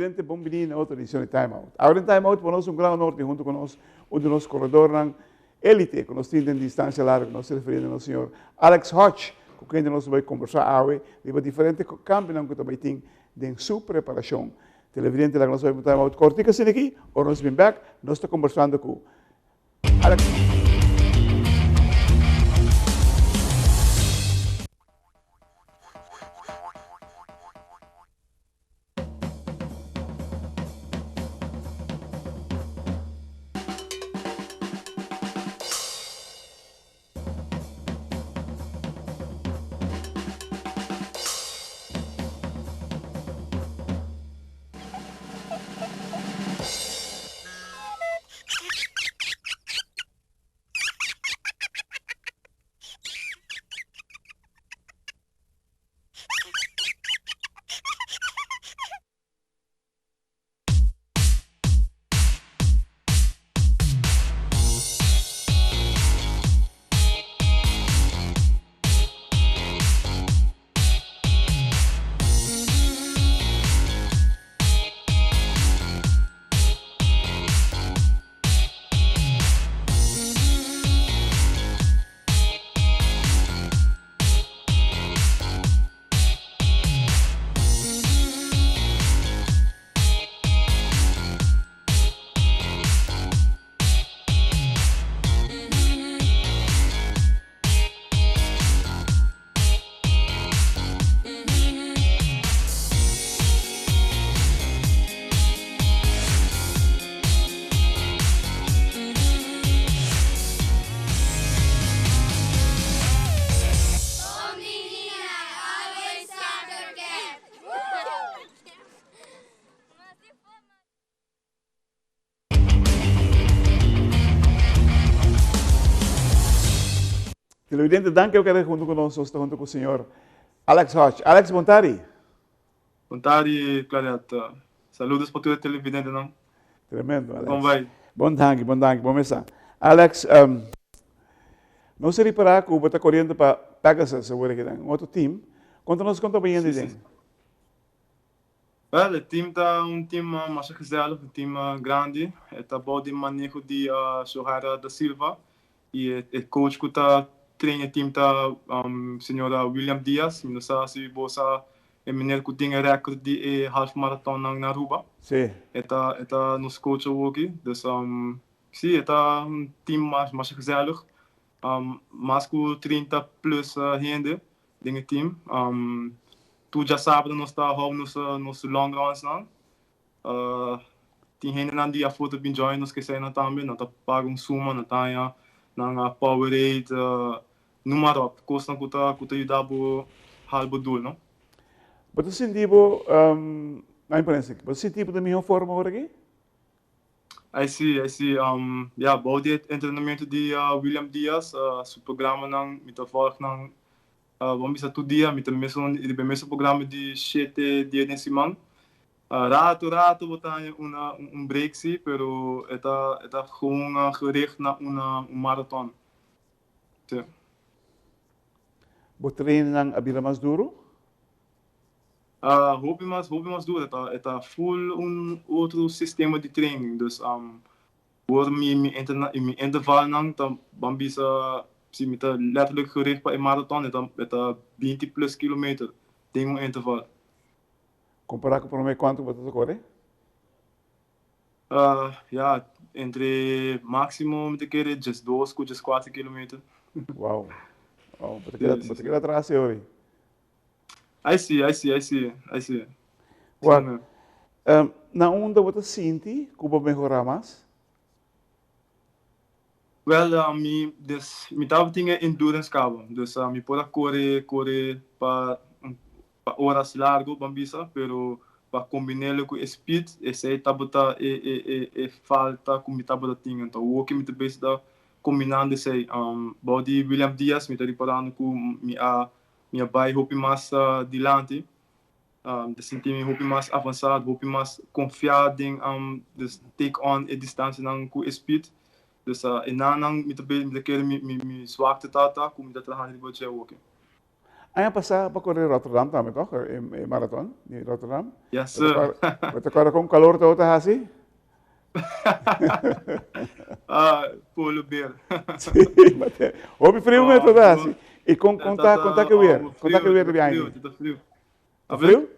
televidente, bem-vindo a outra edição de TimeOut. Agora em TimeOut, para nós um grande honor ter junto conosco um dos nossos corredores elite, que nós temos em distância larga, nós se referimos ao senhor Alex Hodge, com quem nós vamos conversar hoje, de diferentes campos que também tem em sua preparação. Televidente, lá nós vamos TimeOut cortica assim aqui, ou nós vamos back, nós estamos conversando com Alex. Televidente, danke eu quero junto conosco, estou junto com o senhor Alex Hodge. Alex, boa tarde. Boa tarde, Claret. Saludos para todo televidente, não? Tremendo, Alex. Como vai? Bom danke, vamos começar. Alex, não seria para que o está correndo para Pegasus, seguro que tem outro time. Conta-nos quanto bem ele tem. Well, o time está um time mais gezellig, um time grande. Está bom de manejo de Johanna da Silva. E o coach que está treina o time está senhora William Dias. Não sei se você é menino que tem recorde de half marathon na Aruba. Sim. Está nos coach aqui. Então, sim, está um time mais gezellig. Mais que 30 plus gente dentro do time. Tu já sabe, nós estamos nos long runs, não? Tem gente que a foto bem join, nós que saem também, nós pagamos suma, nós temos na Powerade, número, custa que tu ajudar a halbo doel, não? Você sentiu, na imprensa, você sentiu da minha forma agora aqui? I see, bom de treinamento de William Dias, seu programa não, me volg não, vamos dizer todo dia, me mesmo programa de 7 dias de semana. Rato botar break sim, pero está gewoon gericht na marathon. Sim. Você treina a vida mais duro? Hobby mais duro, está full outro sistema de training, dus voor me interval nang, dan bambisa se me está letterlijk gericht para marathon, está 20 plus kilometer, tem interval. Comparar com o meu quanto você corre? Ja, entre máximo de querer just 2 com just 4 kilometer. Uau, você quer atrás hoje? I see. Uau. Na onda você sente que vai melhorar mais? Well, me estava tendo endurance cabo, dus me pode correr para horas largas, bambisa, pero para combinar com speed, esse estava falta como estava tendo, então o que me te base da combinando esse body William Dias me está reparando com minha bai hope mais dilante, de sentir hope mais avançado, hope mais confiado em take on a distância não com speed. Dus en na me te querer me zwakte tata, como me trabalhando de você hoje. Ano passar para correr Rotterdam também, toch? Marathon de Rotterdam. Yes, sir. Você agora com calor todo assim? Polo beer. Sim, mas houve frio mesmo todo assim. E contar que vier, contar que vier de viagem. Tá frio. Tá frio?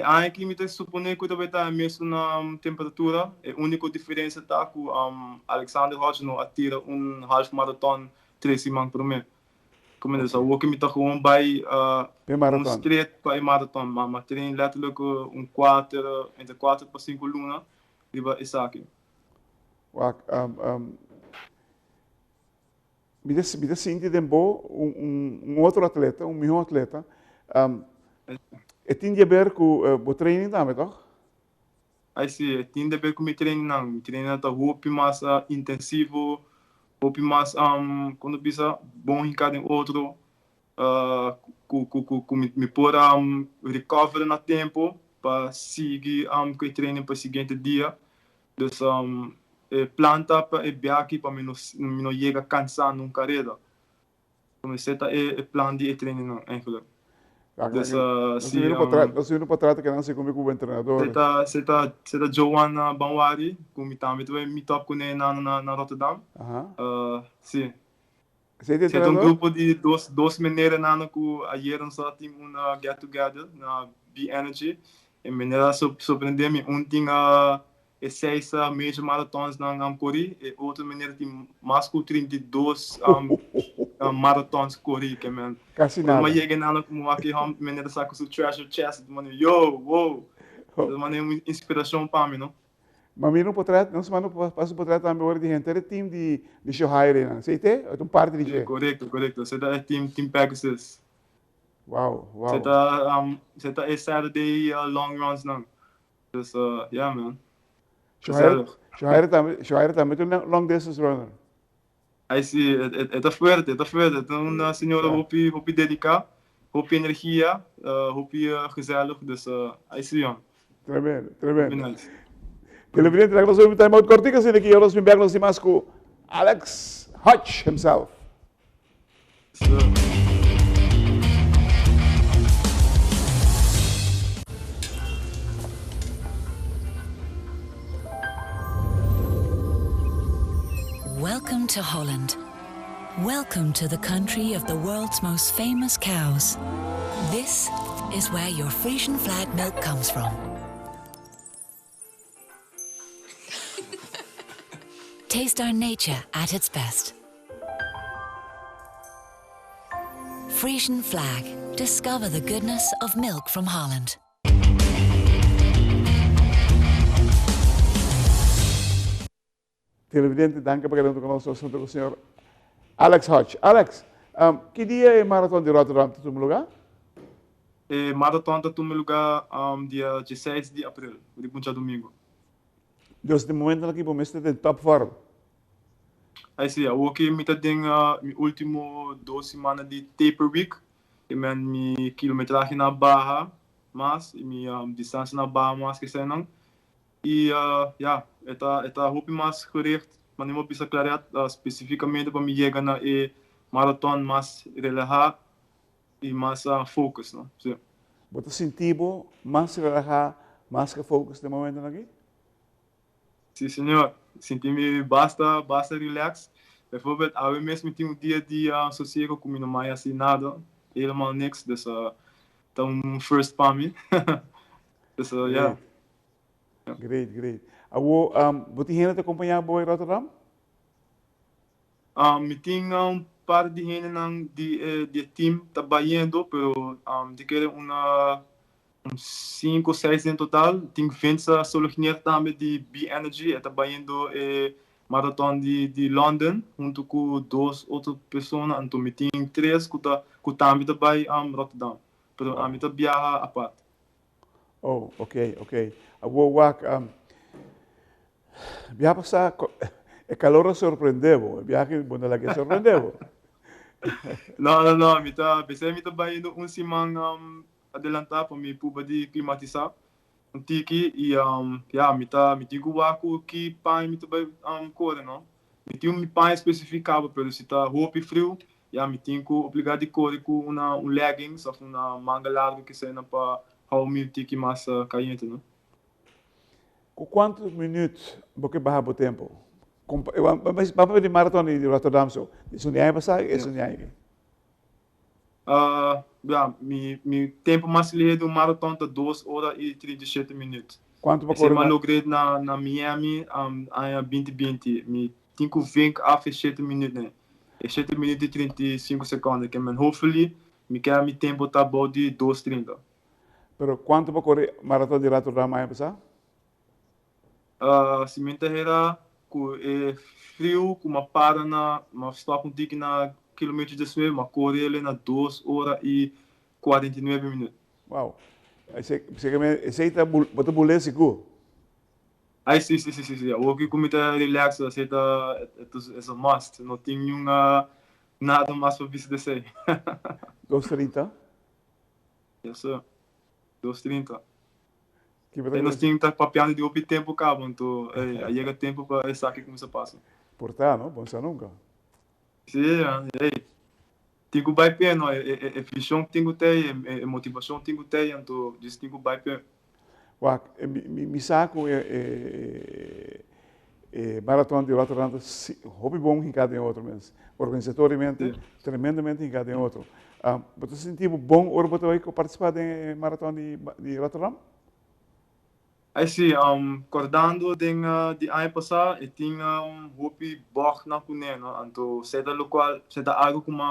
Aqui me tem suponer que vai estar mesmo na temperatura. A única diferença tá que Alexander Hodge não atira half marathon 3 semanas por mês. Como é o que me tá com vai straight para marathon, mas trein letterlijk 4 entre 4 para 5 luna, riba is aqui. Me dá sentido de outro atleta, melhor atleta. Tem a ver com o treino também, toch? Aí sim, tem a ver com o treino não. O treino está muito mais intensivo, muito mais quando precisa bom em cada outro, me pôr recover na tempo para seguir com o treino para o seguinte dia. Então, planta para biaha para não chegar cansado numa carreira. Como se está o plano de treino não, eigenlijk. Dus nós vindo para trás que não sei como é que o treinador. Você tá Joana Banwari, com me também tu me top com na Rotterdam. Sim. Você tem grupo de dois maneiras na que ayer nós tínhamos uma get together na B Energy. E maneira surpreendeu-me tinha 6 major marathons na Corri e outra maneira tem mais que 32 marathons Corri que man. Quase nada. Mas chega na como aqui maneira saca o treasure chest, mano, wow. Das maneira uma inspiração para mim, não? Mas mim não pode tratar, não se manda passo por trás também agora de gente, é time de show hire, não sei te? É um parte de gente. Correto. Você é team Pegasus. Wow. Você tá Saturday long runs não. Dus yeah man. Show hire também tem long distance runner. Aí sim, é fuerte. Então uma senhora hopi dedicar, hopi energia, hopi gezellig, dus aí sim. Tremendo. Ele vem entregar nós vamos TimeOut cortico, assim daqui nós vamos nos demais com Alex Hodge himself. Welcome to Holland. Welcome to the country of the world's most famous cows. This is where your Frisian flag milk comes from. Taste our nature at its best. Frisian flag. Discover the goodness of milk from Holland. Televidente, danke por quedando conosco junto com o senhor Alex Hodge. Alex, que dia é a maratona de Rotterdam? Tu no lugar? A maratona está no lugar dia 16 de abril, de domingo. Dus de momento aqui vamos estar em top form. Aí sim, eu aqui me tenho último 2 semanas de taper week. E minha quilometragem na barra, mas minha distância na barra mais que não. E está muito mais correto, mas não precisa clarear especificamente para me chegar na maratona mais relajado e mais focus, não? Sim. Você sentiu mais relajado, mais que focus no momento aqui? Sim, senhor. Senti-me basta relax. Bijvoorbeeld, eu mesmo tenho dia de sossego, como não mais assim nada, helemaal niks, dus então first para mim. Dus yeah. Great. Você ainda te acompanhar em Rotterdam? Me tinha par de gente de team trabalhando, pero de querer uns 5 ou 6 em total. Tem 20 solucionar também de B Energy, trabalhando maratona de London, junto com 2 outras pessoas. Então me tem 3 que também trabalham em Rotterdam, pero a mim tá biaha a parte. Oh, ok. Viaja passar, o calor surpreendeu, viaja quando ela quer surpreendeu. Não, pensei que estava indo semana adelantar para me poder climatizar um tiki e me digo que pai me estava correndo, não? Me tinha pai especificado, pero se está roupa e frio, me tenho obrigado a correr com leggings ou uma manga larga que seja para o meu tique mais caliente, não? Com quantos minutos você barra o tempo? Mas para de maratona de Rotterdam, isso não é passar, isso não é. Meu tempo mais livre do maratona é 2 horas e 37 minutos. Quanto para correr? correr? Eu logrei na Miami em 2020. Me tenho 20 a 7 minutos, né? 7 minutos e 35 segundos. Que, hopefully, me quer meu tempo tá bom de 2:30. Pero quanto para correr maratona de Rotterdam aí passar? Se me interessa, é frio, com uma para uma stop na quilômetros de sué, mas correr ele na 2 horas e 49 minutos. Uau! Esse aí está botando bolê seguro? Aí sim. O que comigo relax, esse é um must. Não tenho nada mais para ver desse aí. 2:30? Yes, sir. 2:30. Aí nós temos que estar papiando de outro tempo, cabo. Então, aí chega tempo para essa aqui como se passa. Portar, não? Bom, nunca. Sim, tenho que ir não? É frição que tenho que ter, é motivação que tenho que ter, então, disso tenho que ir bem. Uau, me saco maratona de Rotterdam, hobby bom em cada outro mesmo. Organizatoriamente, tremendamente em cada outro. Você sentiu bom hora para você participar da maratona de Rotterdam? Aí sim, acordando de ano passado, eu tinha hobby bom na cunha, então, seja algo como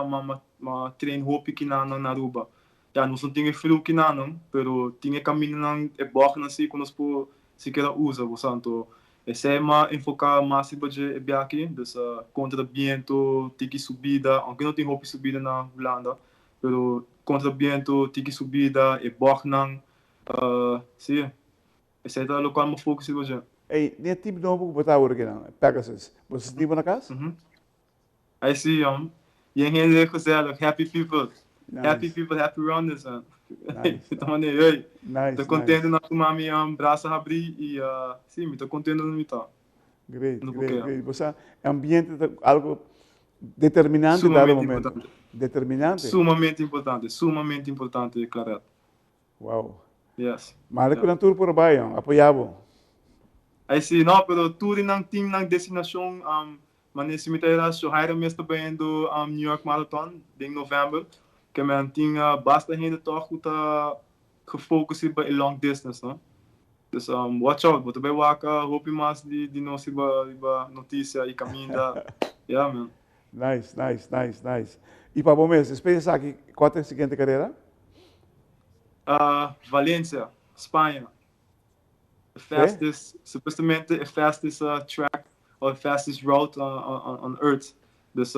uma treino hobby que na Aruba. Não só tinha frio que não, pero tinha caminho é bom assim quando nós sequer usa, portanto, esse é mais enfocar mais em budget aqui, dessa contra viento, tique subida, aunque não tem hobby subida na Holanda, pero contra viento, tique subida, é bom não, sim. Esse é o local que eu foco hoje. Ei, nem tipo novo que botar agora aqui não, Pegasus. Você estive na casa? Aí sim, e em gente que happy people. Nice. Happy people, happy runners, man. Então, estou contente na tomar minha braço abrir e sim, estou contente no mitar. Great. Você ambiente algo determinante dado momento. Determinante. Sumamente importante, Claret. Wow. Yes. Mas que não tudo por baixo, apoiava. Aí sim, não, pero tudo não tem na destinação, mas se me terá so hire mês também do New York Marathon em novembro, que man tinha bastante gente toch que tá gefocust op long distance, não? Dus watch out, wat bij waka, hoop je mais de nós iba notícia e caminho da, yeah man. Nice. E para bom mês, espera aqui, qual é a seguinte carreira? Valência, Espanha. Supostamente the fastest track or fastest route on Earth. Dus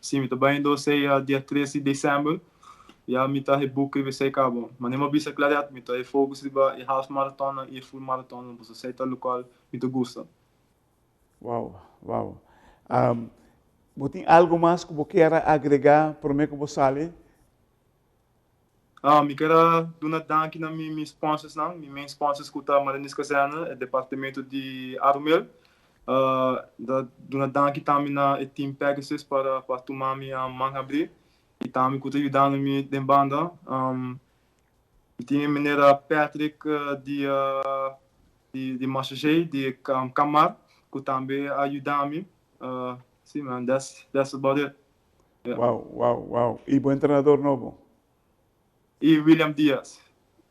sim, me também do sei dia 13 de dezembro. Me tá rebook e sei cabo. Mas nem uma bisa Claret, me tá focus e half marathon e full marathon, você sei tá local, me tá gosta. Wow. Tem algo mais que você quer agregar para mim que você sale? Me quero dar dank na meus sponsors, não? Meus sponsors que tá Marinis Casana, departamento de Arumel. Dar dank também na team Pegasus para tomar minha mão abrir. E também que tá ajudando-me de banda. Tinha maneira Patrick de Massageiro, de Camar, que também ajuda-me. Sim, man, that's about it. Yeah. Wow. E bom treinador novo? E William Diaz.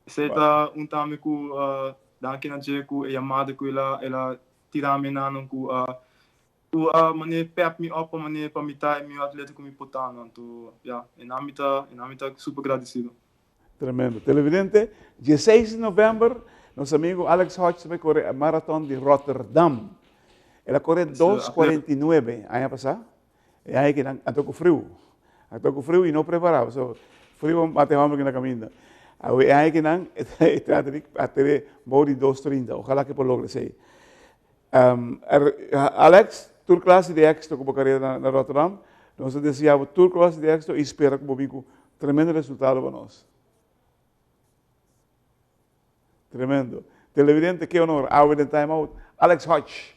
Esse tá também que daqui na Jeco e amada que ela tira-me na maneira pep me up, maneira para me tá meu atleta como importante, então, e na mim tá super agradecido. Tremendo. Televidente, 16 de novembro, nosso amigo Alex Hodge vai correr a maratona de Rotterdam. Ela corre 2:49, ano passado. E aí que estou com frio e não preparado, frio matematicamente na caminho. Aí que não, até bom de 2:30, ojalá que por logre ser. Alex, tua classe de éxito como carreira na Rotterdam, nós desejamos tua classe de éxito e espero que o tremendo resultado para nós. Tremendo. Televidente, que honor. Hour in Time Out. Alex Hodge.